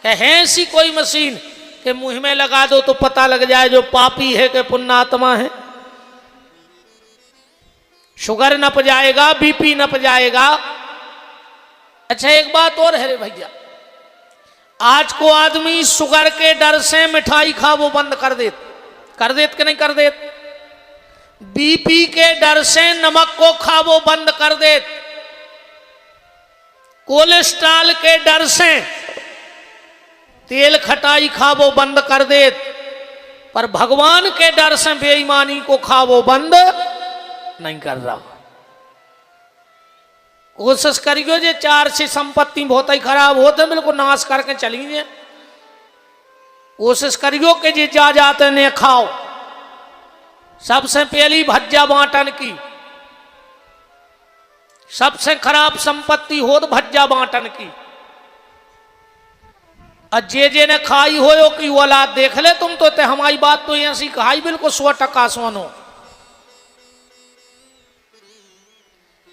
है ऐसी कोई मशीन कि मुंह में लगा दो तो पता लग जाए जो पापी है कि पुण्यात्मा है। शुगर नप जाएगा, बीपी नप जाएगा। अच्छा एक बात और है रे भैया, आज को आदमी शुगर के डर से मिठाई खा वो बंद कर देत कि नहीं कर देत। बीपी के डर से नमक को खा वो बंद कर देत। कोलेस्ट्रॉल के डर से तेल खटाई खा वो बंद कर देत। पर भगवान के डर से बेईमानी को खा वो बंद नहीं कर रहा। कोशिश करियो जे चार से संपत्ति बहुत ही खराब होते बिल्कुल नाश करके चली जाए। कोशिश करियो कि जे जा जाते ने खाओ। सबसे पहली भज्जा बांटन की, सबसे खराब संपत्ति हो तो भज्जा बांटन की। और जे ने खाई हो कि औलाद देख ले तुम तो हमारी बात तो ऐसी कहाई बिल्कुल 100% सुनो।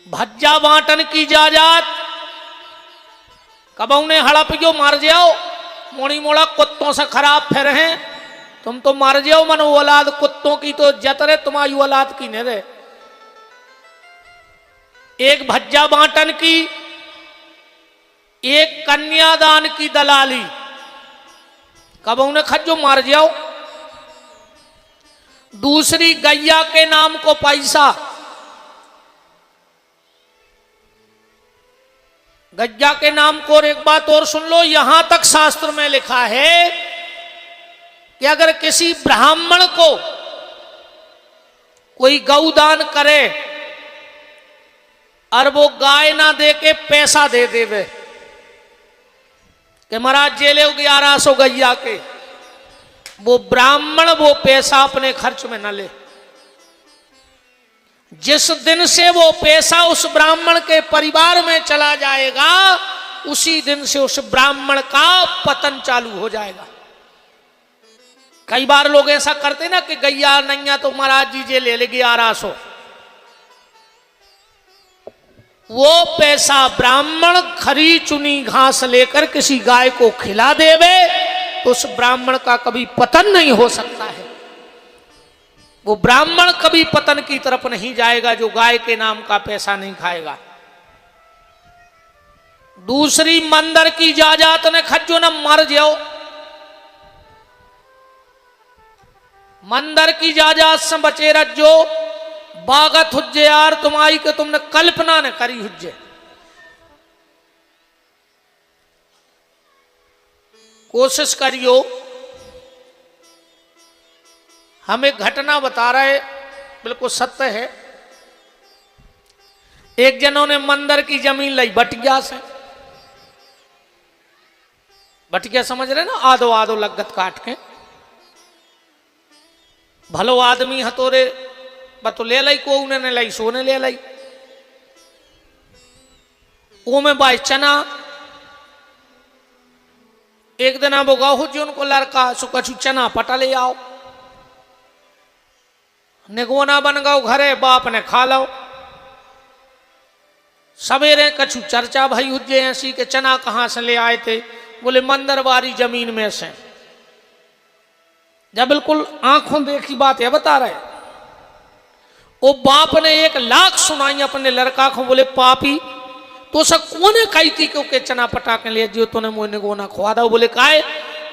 भज्जा बांटन की जाजात कब उन्हें हड़प जो मार जाओ। मोड़ी मोड़ा कुत्तों से खराब फिर हैं तुम तो मार जाओ। मनो औलाद कुत्तों की तो इज्जत रहे, तुम्हारी औलाद की नहीं रहे। एक भज्जा बांटन की, एक कन्यादान की दलाली कब उन्हें खज्जो मार जाओ। दूसरी गैया के नाम को पैसा, गैया के नाम को। और एक बात और सुन लो, यहां तक शास्त्र में लिखा है कि अगर किसी ब्राह्मण को कोई गौदान करे और वो गाय ना दे के पैसा दे देवे कि महाराज जे ले 1100 गैया के, वो ब्राह्मण वो पैसा अपने खर्च में न ले। जिस दिन से वो पैसा उस ब्राह्मण के परिवार में चला जाएगा, उसी दिन से उस ब्राह्मण का पतन चालू हो जाएगा। कई बार लोग ऐसा करते ना कि गैया नैया तो महाराज जी जे ले लेगी 1100, वो पैसा ब्राह्मण खरी चुनी घास लेकर किसी गाय को खिला देवे तो उस ब्राह्मण का कभी पतन नहीं हो सकता है। वो ब्राह्मण कभी पतन की तरफ नहीं जाएगा जो गाय के नाम का पैसा नहीं खाएगा। दूसरी, मंदिर की जायदाद ने खज्जो न मर जाओ, मंदिर की जायदाद से बचे रज्जो, बागत हुज्जे यार तुम्हारी के तुमने कल्पना न करी हुज्जे। कोशिश करियो। हम एक घटना बता रहे, बिल्कुल सत्य है। एक जनों ने मंदिर की जमीन ली बटिया से, बटिया समझ रहे ना, आधो आधो लगत काट के। भलो आदमी हतोरे बतो ले लाई, को उन्हें लाई सोने ले लाई। वो में बाई चना एक दिन अब गाहू जी उनको लड़का सो कछु चना पटा ले आओ, निगोना बन गओ घरे, बाप ने खा लो। सवेरे कछु चर्चा भाई हुज्जे ऐसी के चना कहाँ से ले आए थे, बोले मंदिर वाली जमीन में से। जब बिल्कुल आंखों देखी बात है बता रहे, वो बाप ने 1 लाख सुनाई अपने लड़का को, बोले पापी तो सब कोने कही थी क्योंकि चना पटा के ले जियो तूने मुझे गोना खुआ दो। बोले काहे,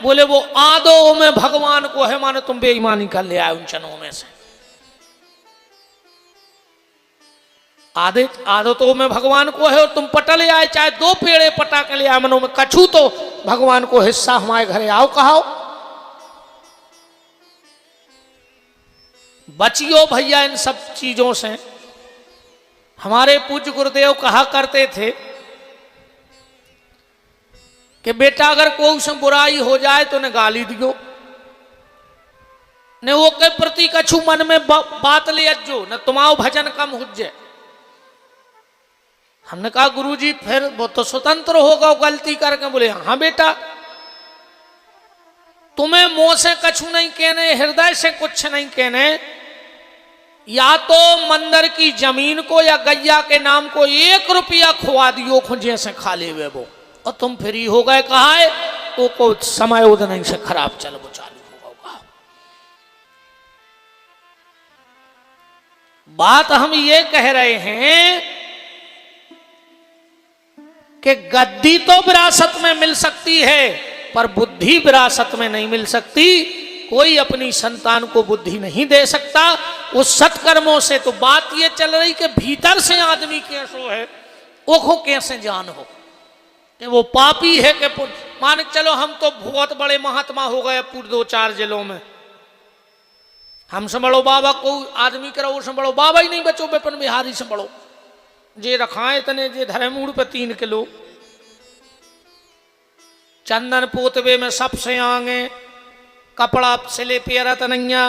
बोले वो आदो में भगवान को है, माने तुम बेईमानी कर ले आए उन चनों में से। आधे आधो तो में भगवान को है और तुम पटा ले आए, चाहे 2 पेड़े पटा के ले आए, मनो में कछू तो भगवान को हिस्सा हमारे घरे आओ कहाओ। बचियो भैया इन सब चीजों से। हमारे पूज्य गुरुदेव कहा करते थे कि बेटा अगर कोई से बुराई हो जाए तो ने गाली दियो, ने वो के प्रति कछु मन में बात ले अज्जो, न तुम्हारो भजन कम हुज्जे। हमने कहा गुरुजी फिर वो तो स्वतंत्र होगा गलती करके। बोले हाँ बेटा, तुम्हें मुंह से कछु नहीं कहने, हृदय से कुछ नहीं कहने, या तो मंदिर की जमीन को या गैया के नाम को 1 रुपया खुआ दियो खुंजे से खा ले वे वो, और तुम फ्री हो गए। कहा है तो को समय उदन से खराब चल वो चालू होगा। बात हम ये कह रहे हैं कि गद्दी तो विरासत में मिल सकती है पर बुद्धि विरासत में नहीं मिल सकती। कोई अपनी संतान को बुद्धि नहीं दे सकता उस सत्कर्मों से। तो बात ये चल रही कि भीतर से आदमी कैसो है, ओखो कैसे जान हो कि वो पापी है कि मान चलो हम तो बहुत बड़े महात्मा हो गए पूरे 2-4 जिलों में, हम संभलो बाबा को आदमी करो वो संभलो बाबा ही नहीं बचो, विपिन बिहारी संभलो जे रखाए इतने जे धरे मूड पे 3 किलो चंदन पोतवे में सबसे आगे, कपड़ा सिले पेरत नैया,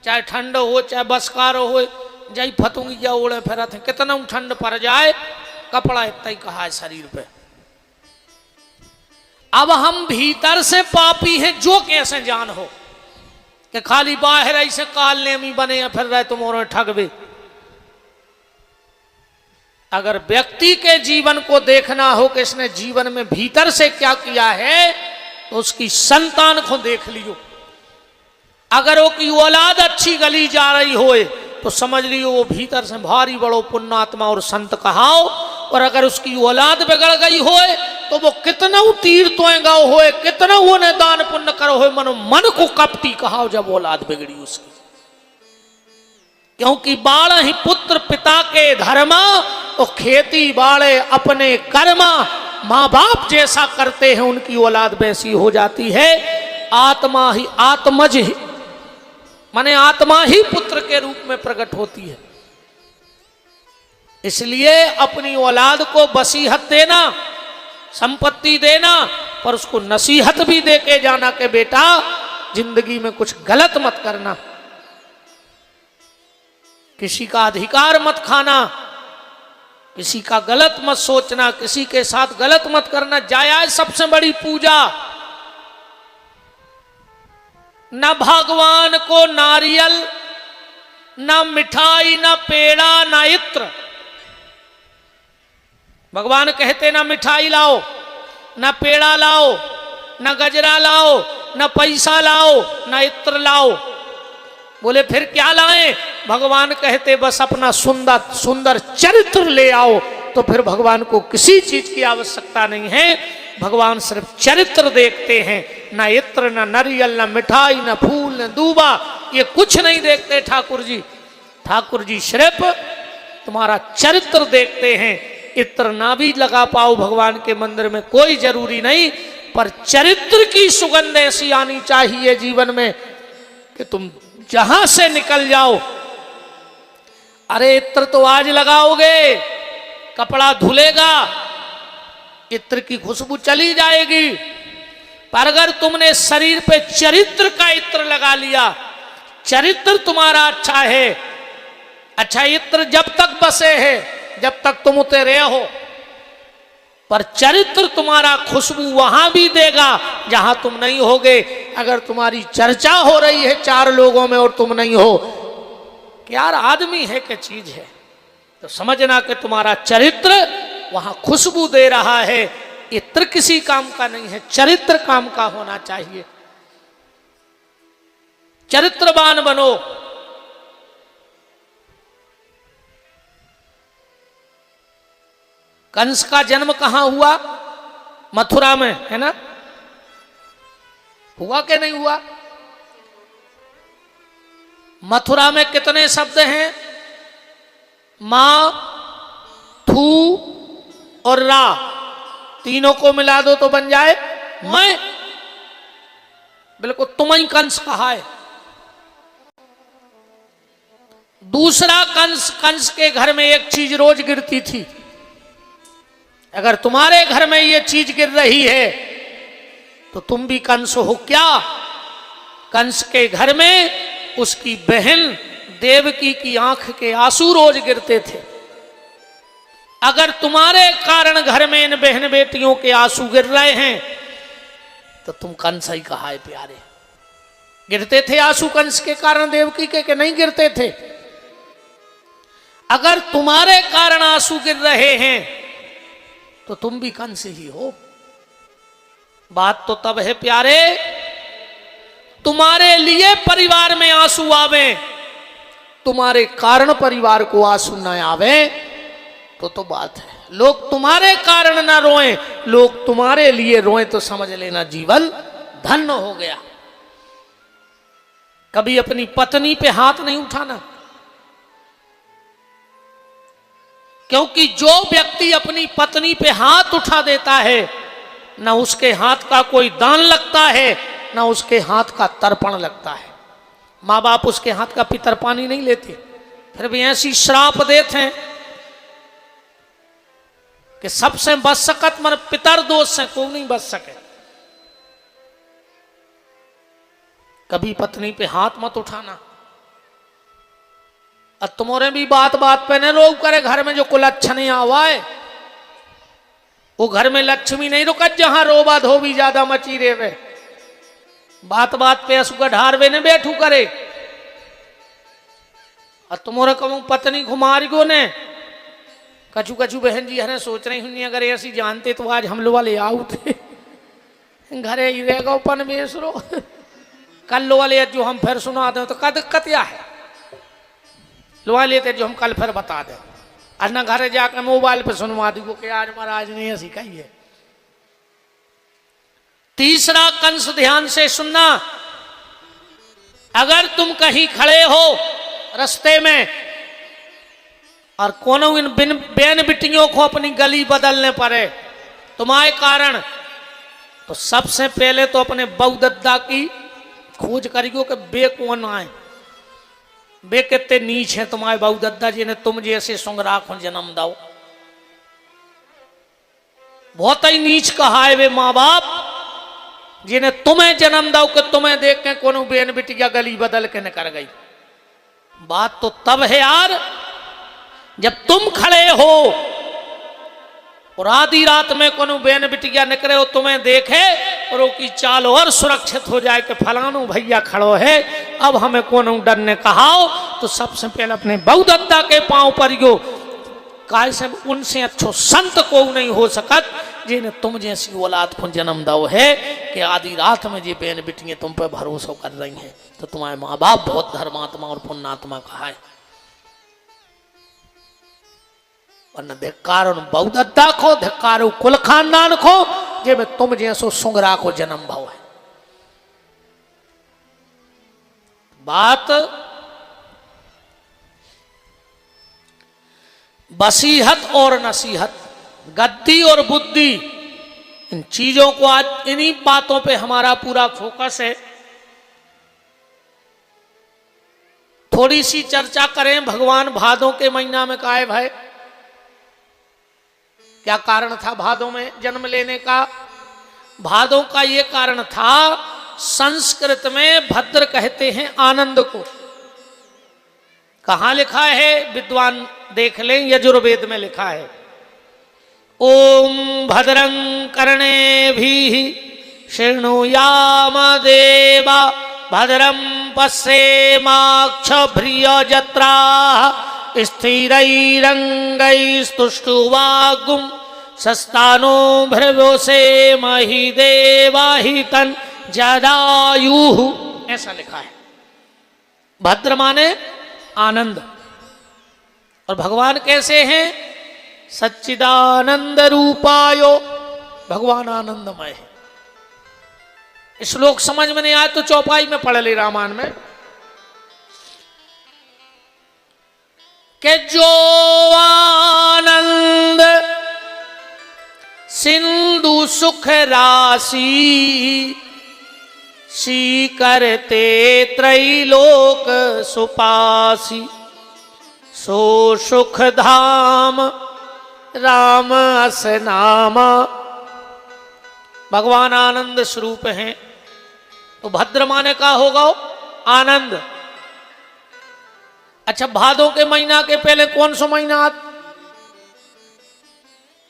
चाहे ठंड हो चाहे बसकार हो, जाई फतूंगी जा ओढ़े फिरत है, कितना ठंड पड़ जाए कपड़ा इतना ही कहा है शरीर पे। अब हम भीतर से पापी हैं जो कैसे जान हो कि खाली बाहर ऐसे काल नेमी बने या फिर रहे तुम और ठगवे। अगर व्यक्ति के जीवन को देखना हो कि इसने जीवन में भीतर से क्या किया है तो उसकी संतान को देख लियो। अगर वो की औलाद अच्छी गली जा रही होए तो समझ लियो वो भीतर से भारी बड़ो पुण्यात्मा और संत कहाओ। और अगर उसकी औलाद बिगड़ गई होए तो वो कितना तीर तोएगा होए, कितना वो ने दान पुण्य करो होए, मनो मन को कपटी कहाओ जब औलाद बिगड़ी उसकी। क्योंकि बाल ही पुत्र पिता के धर्मा और खेती बाड़े अपने कर्मा। माँ बाप जैसा करते हैं उनकी औलाद वैसी हो जाती है। आत्मा ही आत्मज ही माने आत्मा ही पुत्र के रूप में प्रकट होती है। इसलिए अपनी औलाद को वसीहत देना, संपत्ति देना, पर उसको नसीहत भी दे के जाना कि बेटा जिंदगी में कुछ गलत मत करना। किसी का अधिकार मत खाना, किसी का गलत मत सोचना, किसी के साथ गलत मत करना। जायज सबसे बड़ी पूजा। न भगवान को नारियल, न मिठाई, न पेड़ा, न इत्र। भगवान कहते ना मिठाई लाओ, न पेड़ा लाओ, न गजरा लाओ, न पैसा लाओ, न इत्र लाओ। बोले फिर क्या लाएं? भगवान कहते बस अपना सुंदर सुंदर चरित्र ले आओ। तो फिर भगवान को किसी चीज की आवश्यकता नहीं है। भगवान सिर्फ चरित्र देखते हैं। न इत्र, न नारियल, न मिठाई, न फूल, न दूबा, ये कुछ नहीं देखते ठाकुर जी। ठाकुर जी सिर्फ तुम्हारा चरित्र देखते हैं। इत्र ना भी लगा पाओ भगवान के मंदिर में, कोई जरूरी नहीं, पर चरित्र की सुगंध ऐसी आनी चाहिए जीवन में कि तुम जहां से निकल जाओ, अरे इत्र तो आज लगाओगे, कपड़ा धुलेगा, इत्र की खुशबू चली जाएगी। पर अगर तुमने शरीर पे चरित्र का इत्र लगा लिया, चरित्र तुम्हारा अच्छा है, अच्छा इत्र जब तक बसे है, जब तक तुम उतरे हो, पर चरित्र तुम्हारा खुशबू वहां भी देगा जहां तुम नहीं होगे। अगर तुम्हारी चर्चा हो रही है चार लोगों में और तुम नहीं हो, कि यार आदमी है कि चीज है, तो समझना कि तुम्हारा चरित्र वहां खुशबू दे रहा है। इत्र किसी काम का नहीं है, चरित्र काम का होना चाहिए। चरित्रवान बनो। कंस का जन्म कहां हुआ? मथुरा में, है ना? हुआ कि नहीं हुआ? मथुरा में कितने शब्द हैं? मां, थू और रा, तीनों को मिला दो तो बन जाए मैं। बिल्कुल तुम्हें कंस कहा है। दूसरा कंस, कंस के घर में एक चीज रोज गिरती थी। अगर तुम्हारे घर में ये चीज गिर रही है तो तुम भी कंस हो क्या? कंस के घर में उसकी बहन देवकी की आंख के आंसू रोज गिरते थे। अगर तुम्हारे कारण घर में इन बहन बेटियों के आंसू गिर रहे हैं तो तुम कंस ही कहा है प्यारे। गिरते थे आंसू कंस के कारण देवकी के नहीं गिरते थे? अगर तुम्हारे कारण आंसू गिर रहे हैं तो तुम भी कंस ही हो। बात तो तब है प्यारे, तुम्हारे लिए परिवार में आंसू आवे, तुम्हारे कारण परिवार को आंसू न आवे तो बात है। लोग तुम्हारे कारण ना रोएं, लोग तुम्हारे लिए रोएं तो समझ लेना जीवन धन्य हो गया। कभी अपनी पत्नी पे हाथ नहीं उठाना, क्योंकि जो व्यक्ति अपनी पत्नी पे हाथ उठा देता है न उसके हाथ का कोई दान लगता है न उसके हाथ का तर्पण लगता है। माँ बाप उसके हाथ का पितर पानी नहीं लेते, फिर भी ऐसी श्राप देते हैं कि सबसे बच सकत मन पितर दोष से कोई नहीं बच सके। कभी पत्नी पे हाथ मत उठाना। और तुम्हारे भी बात बात पे न रोक करे घर में जो कुलच्छन आवा है, वो घर में लक्ष्मी नहीं रुकत जहां रोबा धोबी ज्यादा मची रेवे। बात बात पे असु ढारवे ने बैठू करे। और तुम्हारे कहूं पत्नी घुमारी गो ने कछु कछु बहन जी हने सोच रही हूं अगर ऐसी जानते तो आज हम लोग वाले आऊ थे घरे ही रहेगा उपन बेसरो कल लो वाले जो हम फिर सुना दे तो का दिक्कत क्या है? लोहा लेते जो हम कल फिर बता दें। आज ना घरे जाकर मोबाइल पे सुनवा दी कि आज महाराज ने ऐसी कही है। तीसरा कंस ध्यान से सुनना, अगर तुम कहीं खड़े हो रास्ते में और कोनो इन बेन बिटियों को अपनी गली बदलने पड़े तुम्हारे कारण, तो सबसे पहले तो अपने बहुदद्दा की खोज करियो कि बे कौन आए, बे कितने नीच हैं तुम्हारे बहुदद्दा जी ने तुम जैसे सुंगरा को जन्म दाओ। बहुत ही नीच कहा है वे माँ बाप जिन्हें तुम्हें जन्म दाओ कि तुम्हें देख के कोनो बेन बिटिया गली बदल के न कर गई। बात तो तब है यार जब तुम खड़े हो और आधी रात में कोनो बेन बिटिया निकले हो, तुम्हें देखे और वो की चाल और सुरक्षित हो जाए कि फलानो भैया खड़ो है, अब हमें कोनो डर ने कहा तो सबसे पहले अपने बहुदत्ता के पांव पर यो काय से उनसे अच्छो संत को नहीं हो सकत जिन्हें तुम जैसी औलाद को जन्म दो है कि आधी रात में ये बेन बिटियां तुम पे भरोसा कर रही हैं, तो तुम्हारे माँ बाप बहुत धर्मात्मा और पुण्यात्मा कहा है। वरना धिक्कार बहुदत्ता को, धिक्कार कुल खानदान को जे में तुम जैसो सुंगरा को जन्म भाव है। बात बसीहत और नसीहत, गद्दी और बुद्धि, इन चीजों को आज इन्हीं बातों पे हमारा पूरा फोकस है। थोड़ी सी चर्चा करें भगवान भादों के महीना में का है भाई, क्या कारण था भादों में जन्म लेने का? भादों का ये कारण था, संस्कृत में भद्र कहते हैं आनंद को। कहां लिखा है विद्वान देख लें, यजुर्वेद में लिखा है ओम भद्रं कर्णेभिः शृणुयाम देवा भद्रं पश्येमाक्षभ्रियजत्राः स्थिरैरङ्गैस्तुष्टुवागुं सस्तानो भृवसे महि देवाहितं जदायुः, ऐसा लिखा है। भद्र माने आनंद, और भगवान कैसे हैं? सच्चिदानंद रूपायो, भगवान आनंदमय है। श्लोक समझ में नहीं आए तो चौपाई में पढ़ ले रामायण में कि जो आनंद सिंधु सुख राशि सी करते त्रैलोक सुपासी, सो सुख धाम राम अस नामा। भगवान आनंद स्वरूप हैं, तो भद्र माने का होगा आनंद। अच्छा, भादों के महीना के पहले कौन सा महीना आता?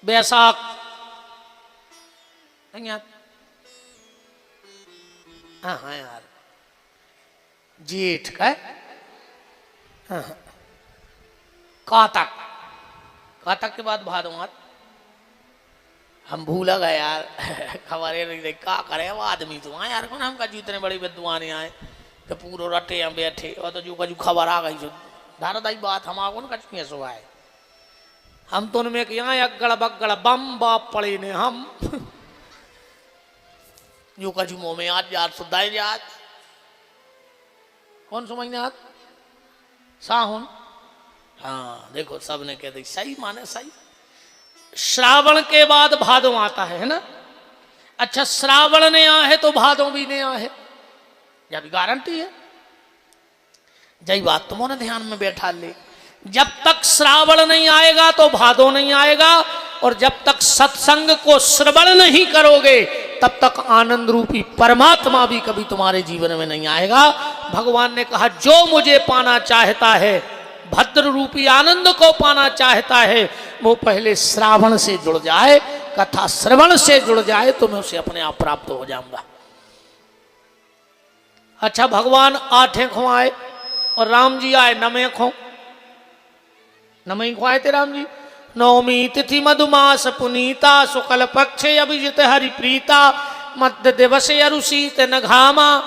बैसाख नहीं आता? हाँ यार, जेठ का है? हाँ। कातक, कातक के बाद भादों आत। हम भूल गए यार, खबर नहीं रही क्या करे। वो आदमी तो यार कौन हमका जितने बड़ी विद्वान आए तो पूरा रटे हम बैठे और तो जो कजू खबर आ गई जो धारदाई बात हम आगो न कचुए सो आए। हम तो उनमें यहाँ अगड़ बगड़ बम बाप पड़े ने हम जो कजू मुँह में आज याद सुधाई याद। कौन सा महीना आज? साहुन। हाँ देखो सबने कह दी सही, माने सही। श्रावण के बाद भादों आता है ना? अच्छा, श्रावण ने आ है तो भादों भी ने आ है, यह भी गारंटी है। जय बात तुमने ध्यान में बैठा ले, जब तक श्रावण नहीं आएगा तो भादों नहीं आएगा, और जब तक सत्संग को श्रवण नहीं करोगे तब तक आनंद रूपी परमात्मा भी कभी तुम्हारे जीवन में नहीं आएगा। भगवान ने कहा जो मुझे पाना चाहता है, भद्र रूपी आनंद को पाना चाहता है, वो पहले श्रावण से जुड़ जाए, कथा श्रवण से जुड़ जाए तो मैं उसे अपने आप प्राप्त हो जाऊंगा। अच्छा, भगवान 8 खो आए और राम जी आए 9 खो। 9 खो आए थे राम जी। नवमी तिथि मधुमास पुनीता, शुक्ल पक्षे अभिजित हरिप्रीता, मध्य दिवस अरुषित नघामा।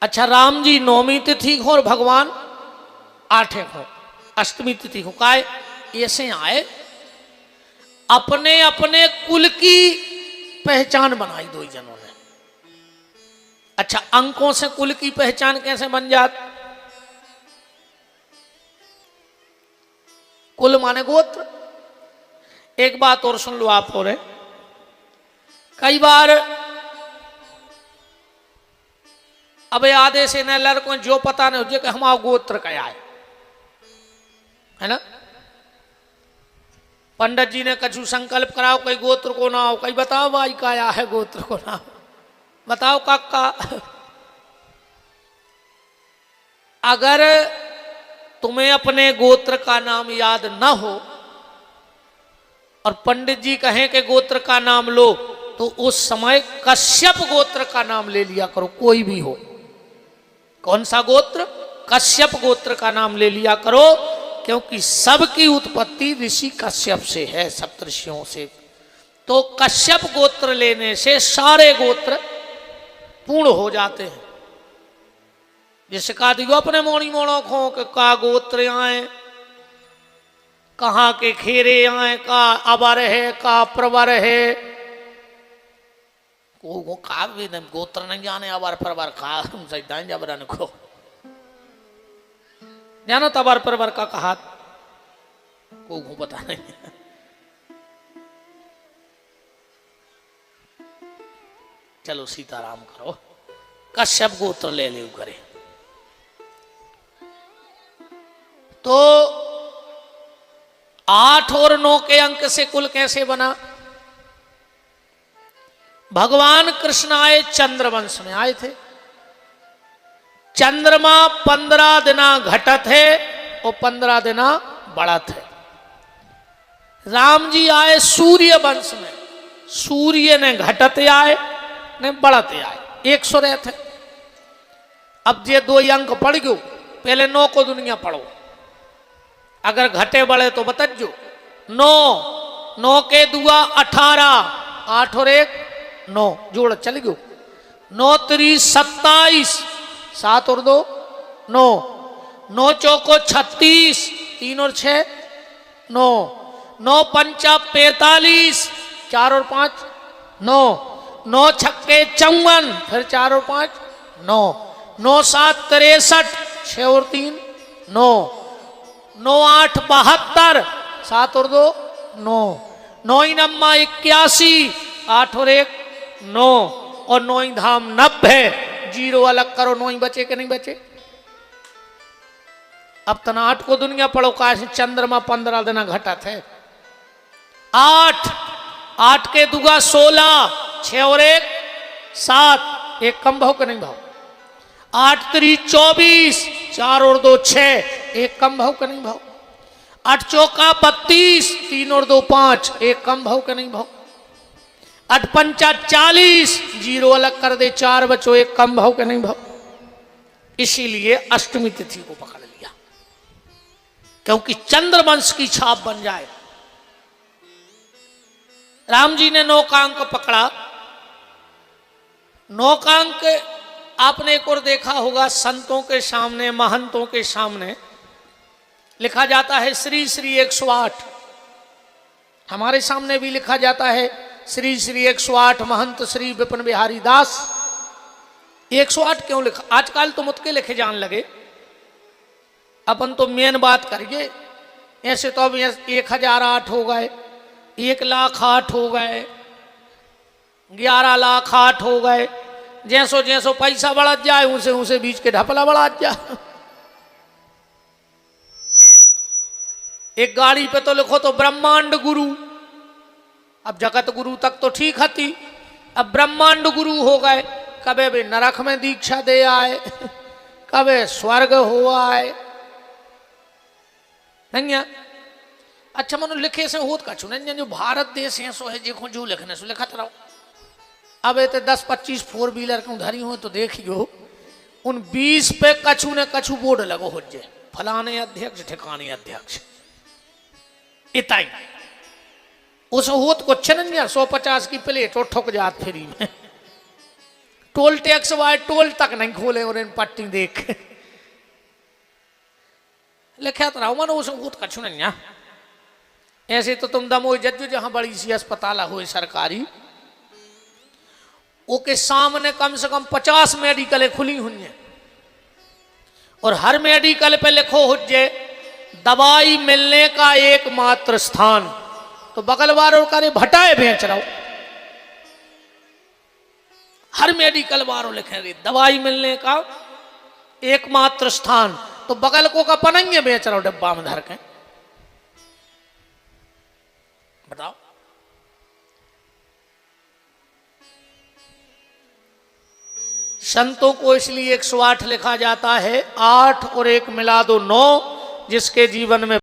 अच्छा, राम जी 9वीं तिथि को और भगवान 8 को, अष्टमी तिथि को। काय ऐसे आए, अपने अपने कुल की पहचान बनाई दो जनों ने। अच्छा, अंकों से कुल की पहचान कैसे बन जाती? कुल माने गोत्र। एक बात और सुन लो आप, हो रहे कई बार अब आधे से न लड़कों जो पता नहीं हो कि हमारा गोत्र क्या है ना? पंडित जी ने कछु संकल्प कराओ, कई गोत्र को ना हो, कई बताओ भाई क्या है गोत्र को ना हो, बताओ काका। अगर तुम्हें अपने गोत्र का नाम याद न हो और पंडित जी कहें कि गोत्र का नाम लो, तो उस समय कश्यप गोत्र का नाम ले लिया करो, कोई भी हो। कौन सा गोत्र? कश्यप गोत्र का नाम ले लिया करो, क्योंकि सबकी उत्पत्ति ऋषि कश्यप से है, सप्तऋषियों से। तो कश्यप गोत्र लेने से सारे गोत्र पूर्ण हो जाते हैं। जैसे कहा दियो अपने मोणी मोणों को का गोत्र आए, कहाँ के खेरे आए, का अबर है, का प्रवर है, को का भी गोत्र नहीं जाने, अबर प्रवर का सही जबरन को जानो, तबर प्रवर का कहा को पता नहीं। चलो सीताराम करो, कश्यप गोत्र ले ले करे। तो 8 और 9 के अंक से कुल कैसे बना? भगवान कृष्ण आए चंद्रवंश में आए थे। चंद्रमा 15 दिना घटत है और 15 दिना बढ़त है। राम जी आए सूर्य वंश में, सूर्य ने घटत आए ने बढ़त आए, 100 रहते। अब ये 2 अंक पढ़ गयो, पहले 9 को दुनिया पढ़ो, अगर घटे बढ़े तो बतजो। 9 के दुआ 18, 8 और 1 9, जोड़ चल गयो। 9 3 27, 7 और 2 9, 9 चौको 36, 3 और 6 9, 9 पंचा 45, 4 और 5 9, 9 छक्के 54, फिर 4 और 5 9, 9 7 63, 6 और 3 9, 9 8 72, 7 और 2 9, 9 9 81, 8 और 1 9, और 9 धाम 90, 0 अलग करो, 9 बचे कि नहीं बचे? अब तना 8 को दुनिया पढ़ो, का चंद्रमा 15 दिन घटत है। 8 के दुगा 16, 6 और 1 7, 1 कम भाव कि नहीं भाव? 8 3 24, 4 और 2 6, 1 कम भाव कि नहीं भाव? 8 चौका 32, 3 और 2 5, 1 कम भाव कि नहीं भाव? 8 पंचा 40, 0 अलग कर दे, 4 बचो, 1 कम भाव के नहीं भाव? इसीलिए अष्टमी तिथि को पकड़ लिया, क्योंकि चंद्रवंश की छाप बन जाए। राम जी ने 9 का अंक पकड़ा। 9 का अंक आपने एक और देखा होगा, संतों के सामने, महंतों के सामने लिखा जाता है श्री श्री 108। हमारे सामने भी लिखा जाता है श्री श्री 108 महंत श्री विपिन बिहारी दास। 108 क्यों लिखा? आजकल तो मुतके लिखे जान लगे, अपन तो मेन बात करिए। ऐसे तो अब 1008 हो गए, 1,08,000 हो गए, 11,08,000 हो गए। जैसो जैसो पैसा बढ़त जाए उसे उसे बीच के ढपला बढ़त जाए। एक गाड़ी पे तो लिखो तो ब्रह्मांड गुरु, अब जगत गुरु तक तो ठीक हती, अब ब्रह्मांड गुरु हो गए। कबे भी नरक में दीक्षा दे आए, कबे स्वर्ग हो आए। नहीं अच्छा मनो लिखे से होत का नहीं, जो भारत देश है सो है देखो, जो लिखने सो लिखा रहो। अब ये 10-25 4 व्हीलर क्यों धरी हो तो देखियो, उन 20 पे कछु ने कछु बोर्ड लगो हो जे, फलाने अध्यक्ष ठिकाने अध्यक्ष, इतना ही। उस होत को नहीं, 150 की प्लेट और ठुक जात फ्री में। टोल टैक्स वाले टोल तक नहीं खोले और इन पट्टी देख लिखा तो रहो मन, उस होत कछु नहीं। ऐसे तो तुम दमोह जज्जू जहां बड़ी सी अस्पताल हो सरकारी, ओके सामने कम से कम 50 मेडिकल खुली हुई हैं, और हर मेडिकल पे लिखो हो जे दवाई मिलने का एकमात्र स्थान। तो बगल वालों का भटाए बेच रहा हो, हर मेडिकल वालों लिखेंगे दवाई मिलने का एकमात्र स्थान, तो बगल को का पनंगे बेच रहा हो डब्बा में धर के। बताओ संतों को इसलिए 108 लिखा जाता है, 8 और 1 मिला दो 9, जिसके जीवन में